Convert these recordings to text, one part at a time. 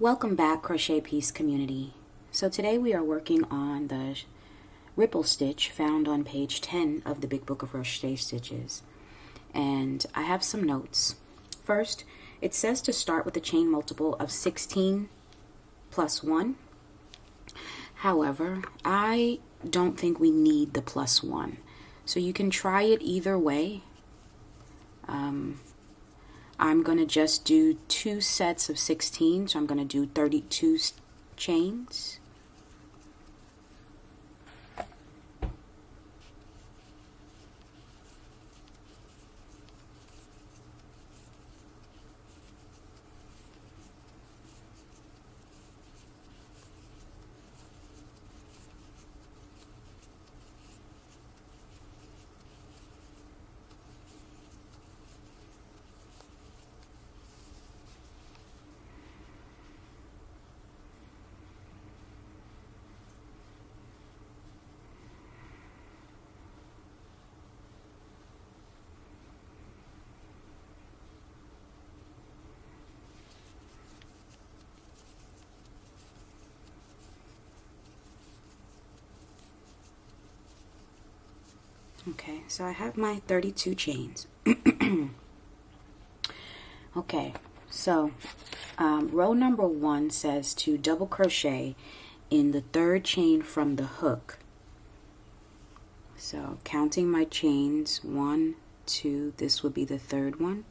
Welcome back, Crochet Piece community. So today we are working on the ripple stitch found on page 10 of the Big Book of Crochet Stitches. And I have some notes. First, it says to start with a chain multiple of 16 plus 1. However, I don't think we need the plus 1. So you can try it either way. I'm going to just do 2 sets of 16, so I'm going to do 32 chains. Okay, so I have my 32 chains. Okay, so row number 1 says to double crochet in the 3rd chain from the hook. So counting my chains, 1, 2, this would be the 3rd one.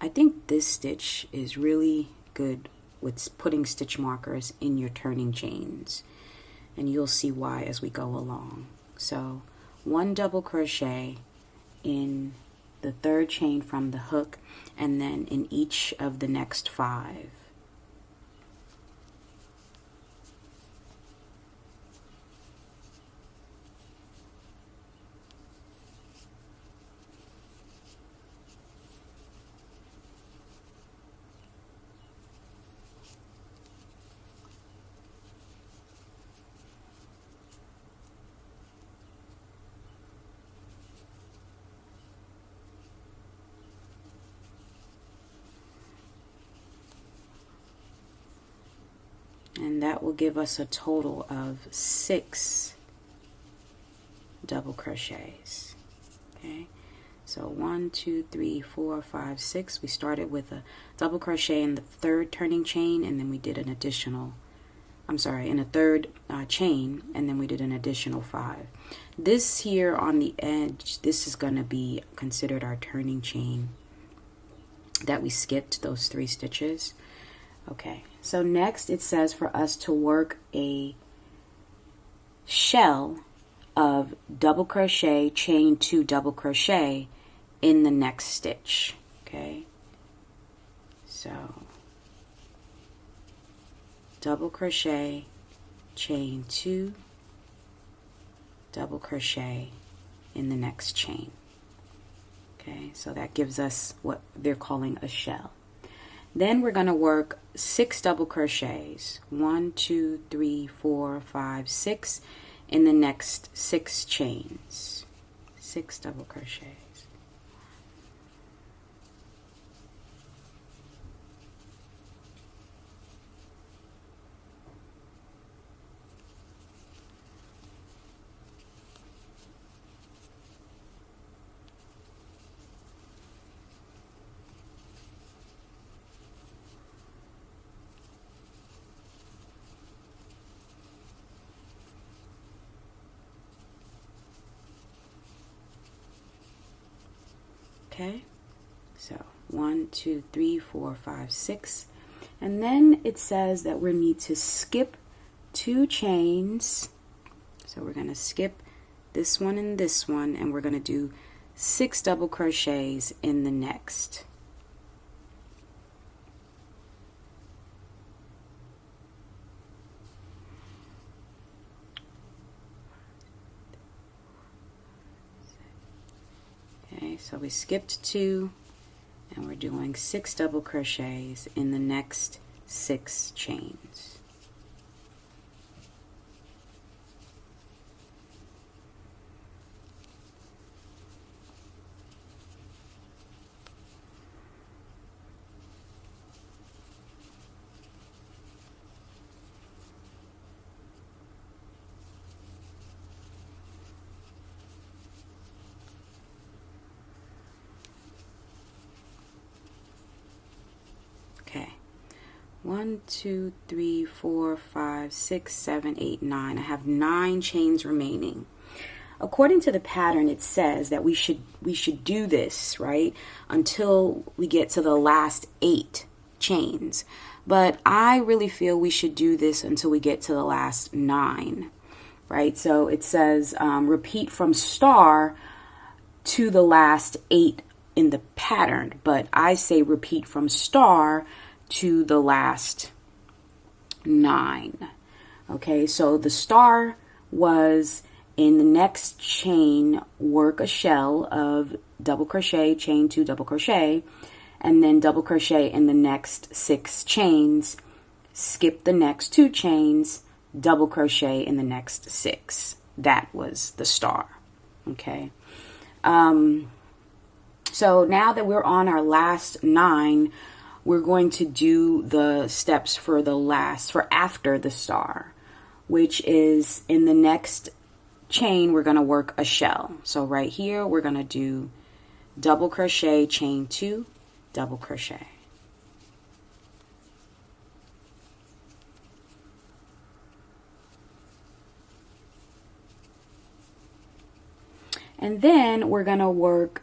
I think this stitch is really good with putting stitch markers in your turning chains, and you'll see why as we go along. So 1 double crochet in the 3rd chain from the hook, and then in each of the next 5. And that will give us a total of 6 double crochets. Okay, so 1, 2, 3, 4, 5, 6. We started with a double crochet in the 3rd turning chain, and then we did an additional, in a 3rd chain, and then we did an additional 5. This here on the edge, this is going to be considered our turning chain that we skipped those 3 stitches. Okay, so next it says for us to work a shell of double crochet, chain 2 double crochet in the next stitch. Okay, so double crochet, chain 2 double crochet in the next chain. Okay, so that gives us what they're calling a shell. Then we're going to work 6 double crochets, 1, 2, 3, 4, 5, 6 in the next 6 chains. 6 double crochets. Okay, so 1, 2, 3, 4, 5, 6, and then it says that we need to skip 2 chains. So we're going to skip this one and this one, and we're going to do 6 double crochets in the next. Okay, so we skipped 2, and we're doing 6 double crochets in the next 6 chains. 1, 2, 3, 4, 5, 6, 7, 8, 9. I have 9 chains remaining. According to the pattern, it says that we should do this, right, until we get to the last 8 chains. But I really feel we should do this until we get to the last 9, right? So it says repeat from star to the last 8 in the pattern, but I say repeat from star to the last 9. Okay, so the star was in the next chain, work a shell of double crochet, chain 2, double crochet, and then double crochet in the next 6 chains, skip the next 2 chains, double crochet in the next 6. That was the star. Okay. So now that we're on our last 9, we're going to do the steps for after the star, which is in the next chain, we're going to work a shell. So right here, we're going to do double crochet, chain 2, double crochet. And then we're going to work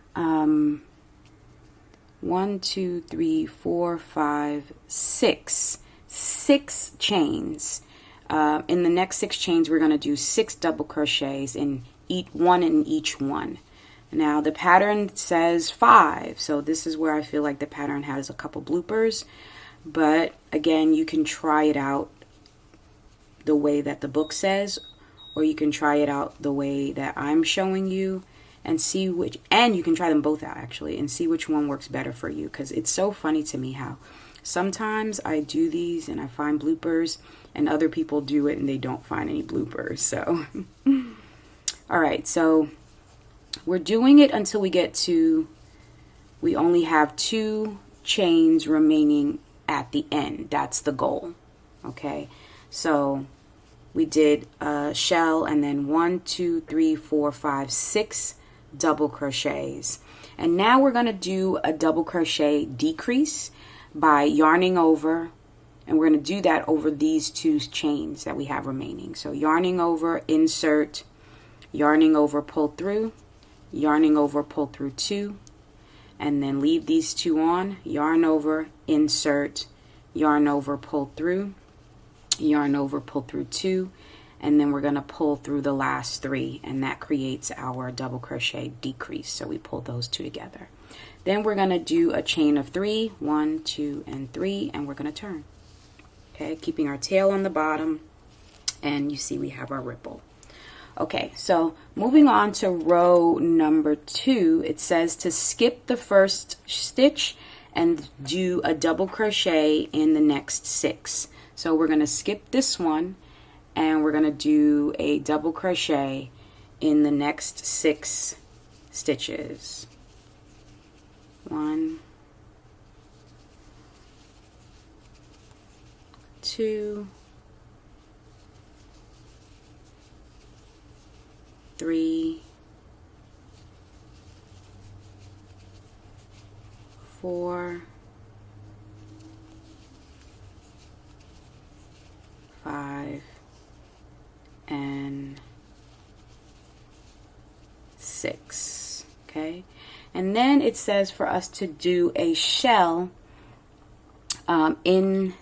1, 2, 3, 4, 5, 6 chains. In the next 6 chains, we're going to do 6 double crochets in each one. Now the pattern says 5, so this is where I feel like the pattern has a couple bloopers, but again, you can try it out the way that the book says, or you can try it out the way that I'm showing you and see which, and you can try them both out actually and see which one works better for you, because it's so funny to me how sometimes I do these and I find bloopers, and other people do it and they don't find any bloopers. So all right, so we're doing it until we get to, we only have 2 chains remaining at the end. That's the goal. Okay, so we did a shell and then 1, 2, 3, 4, 5, 6 double crochets. And now we're going to do a double crochet decrease by yarning over, and we're going to do that over these 2 chains that we have remaining. So yarning over, insert, yarning over, pull through, yarning over, pull through 2, and then leave these 2 on, yarn over, insert, yarn over, pull through, yarn over, pull through 2, and then we're going to pull through the last 3, and that creates our double crochet decrease. So we pull those 2 together. Then we're going to do a chain of 3, 1, 2, and 3, and we're going to turn. Okay, keeping our tail on the bottom, and you see we have our ripple. Okay, so moving on to row number 2, it says to skip the first stitch and do a double crochet in the next 6. So we're going to skip this one, and we're going to do a double crochet in the next 6 stitches. 1, 2, 3, 4, 5, and 6. Okay, and then it says for us to do a shell in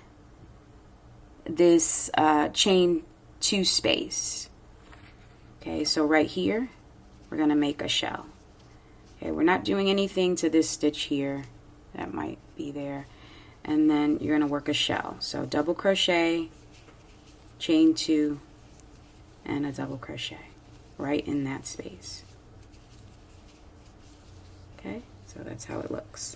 this chain 2 space. Okay, so right here we're going to make a shell. Okay, we're not doing anything to this stitch here that might be there, and then you're going to work a shell. So double crochet, chain 2, and a double crochet right in that space. Okay, so that's how it looks.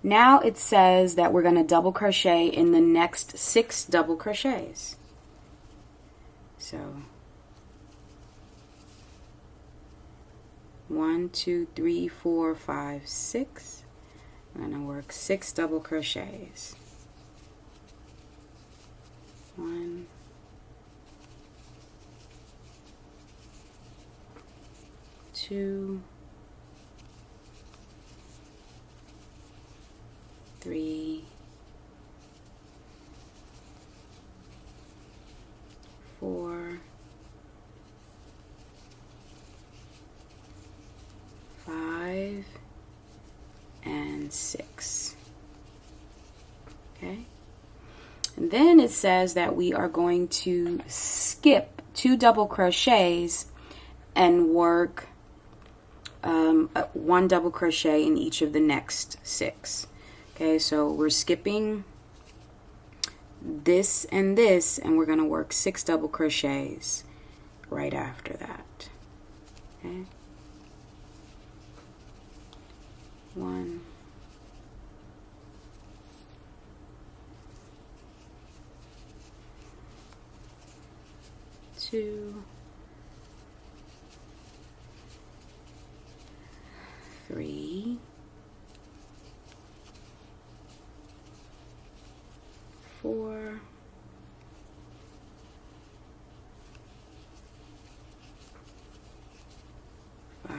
Now it says that we're going to double crochet in the next 6 double crochets. So 1, 2, 3, 4, 5, 6. I'm going to work 6 double crochets. 1, 2, 3, 4, 5, and 6. Okay. And then it says that we are going to skip 2 double crochets and work 1 double crochet in each of the next 6. Okay, so we're skipping this, and we're going to work 6 double crochets right after that. Okay. 1, 2, 3, 4, 5,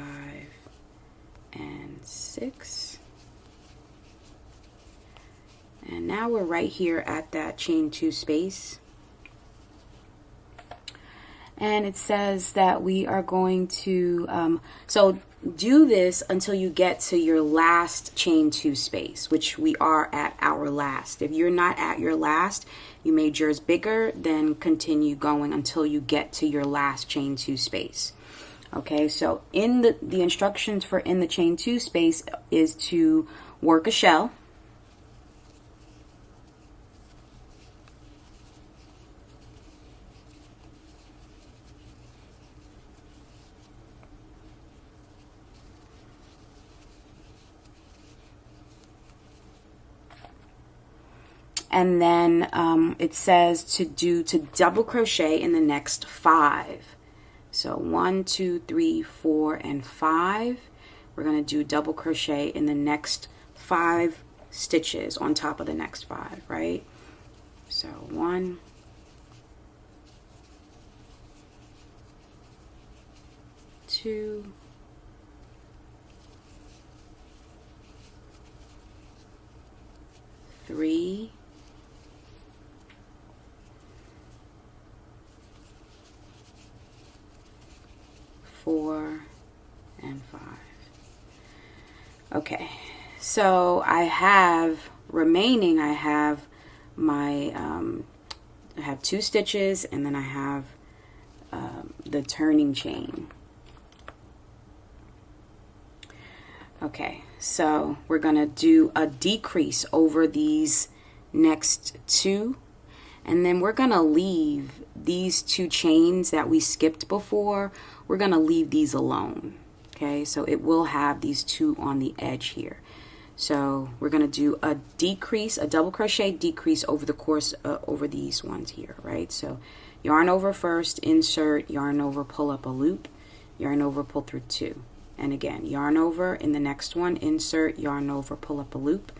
and 6. And now we're right here at that chain 2 space. And it says that we are going to, so do this until you get to your last chain 2 space, which we are at our last. If you're not at your last, you made yours bigger, then continue going until you get to your last chain 2 space. Okay, so in the instructions for in the chain 2 space is to work a shell. And then it says to double crochet in the next 5. So 1, 2, 3, 4, and 5. We're going to do double crochet in the next 5 stitches on top of the next 5, right? So 1, 2, 3, 4, and 5. Okay, so I have remaining, I have my, I have 2 stitches, and then I have the turning chain. Okay, so we're going to do a decrease over these next 2. And then we're going to leave these 2 chains that we skipped before. We're going to leave these alone. Okay, so it will have these 2 on the edge here. So we're going to do a decrease, a double crochet decrease over the course, over these ones here, right? So yarn over first, insert, yarn over, pull up a loop, yarn over, pull through 2. And again, yarn over in the next one, insert, yarn over, pull up a loop,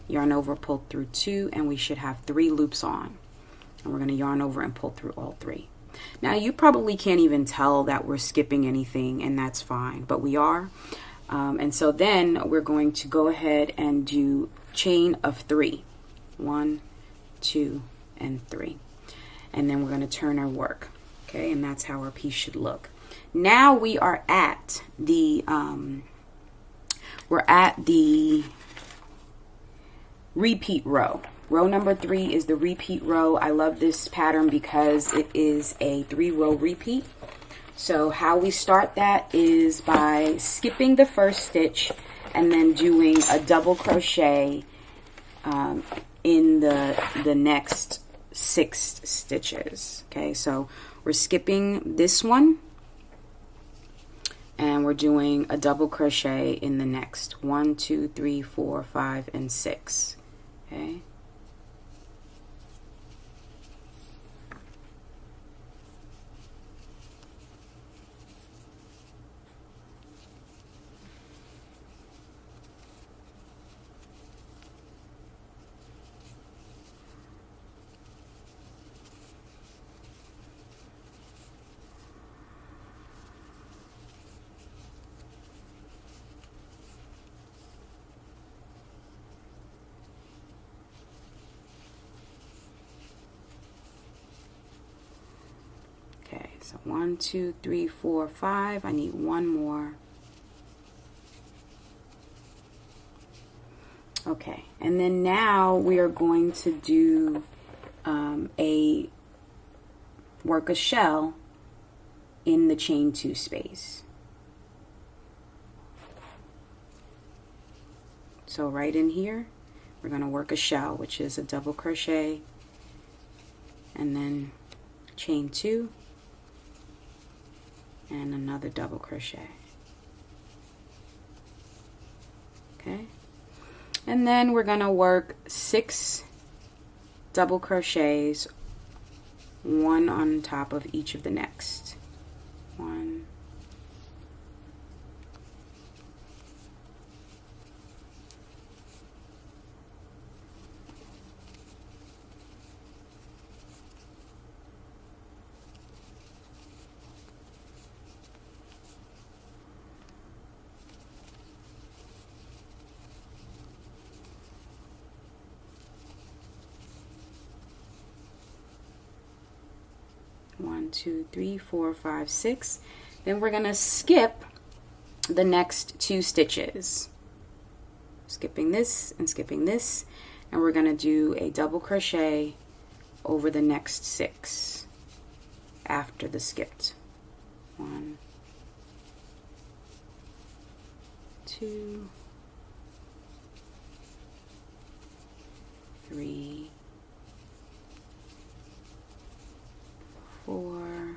yarn over, pull through 2, and we should have 3 loops on. And we're going to yarn over and pull through all 3. Now you probably can't even tell that we're skipping anything, and that's fine, but we are. And so then we're going to go ahead and do chain of 3. 1, 2, and 3. And then we're going to turn our work. Okay, and that's how our piece should look. Now we are at the repeat row. Row number 3 is the repeat row. I love this pattern because it is a 3-row repeat. So how we start that is by skipping the first stitch and then doing a double crochet in the next 6 stitches. Okay, so we're skipping this one and we're doing a double crochet in the next 1, 2, 3, 4, 5, and 6. Okay. So 1, 2, 3, 4, 5. I need one more. Okay, and then now we are going to do work a shell in the chain 2 space. So right in here, we're going to work a shell, which is a double crochet and then chain 2 and another double crochet. Okay, and then we're going to work 6 double crochets, one on top of each of the next. 1, 1, 2, 3, 4, 5, 6. Then we're going to skip the next 2 stitches. Skipping this and skipping this. And we're going to do a double crochet over the next 6 after the skipped. 1, 2, 3, 4,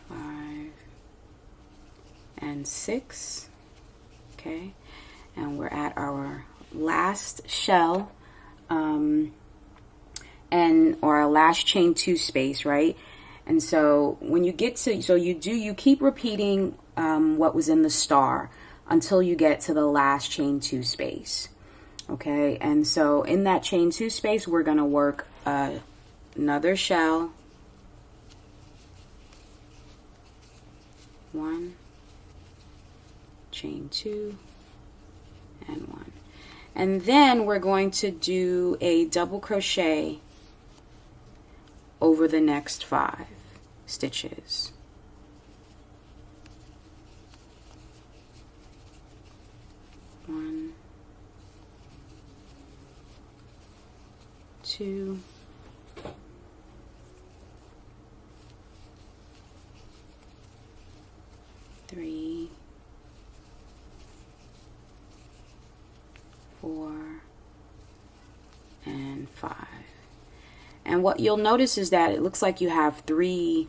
5, and 6. Okay, and we're at our last shell, or our last chain 2 space, right? And so when you get to, you keep repeating what was in the star until you get to the last chain 2 space. Okay, and so in that chain 2 space, we're going to work another shell, 1, chain 2, and 1. And then we're going to do a double crochet over the next 5 stitches. 1, 2, 3, 4, and 5. And what you'll notice is that it looks like you have 3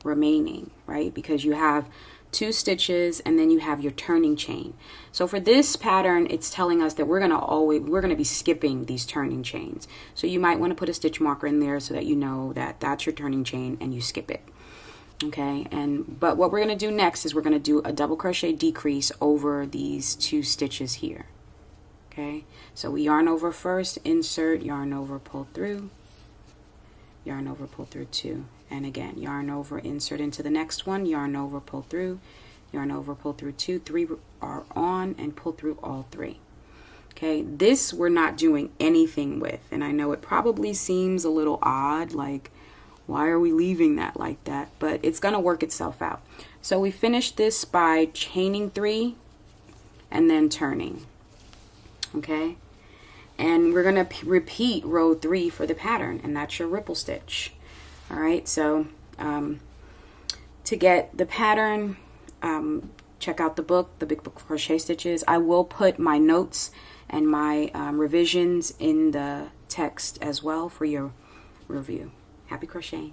remaining, right? Because you have 2 stitches and then you have your turning chain. So for this pattern, it's telling us that we're going to be skipping these turning chains. So you might want to put a stitch marker in there so that you know that that's your turning chain and you skip it. Okay, but what we're going to do next is we're going to do a double crochet decrease over these 2 stitches here. Okay, so we yarn over first, insert, yarn over, pull through, yarn over, pull through 2, and again yarn over, insert into the next one, yarn over, pull through, yarn over, pull through 2, 3 are on, and pull through all 3. Okay, this we're not doing anything with, and I know it probably seems a little odd, like why are we leaving that like that? But it's going to work itself out. So we finish this by chaining 3 and then turning. Okay, and we're going to repeat row 3 for the pattern, and that's your ripple stitch. All right, so to get the pattern, check out the book, The Big Book of Crochet Stitches. I will put my notes and my revisions in the text as well for your review. Happy crocheting.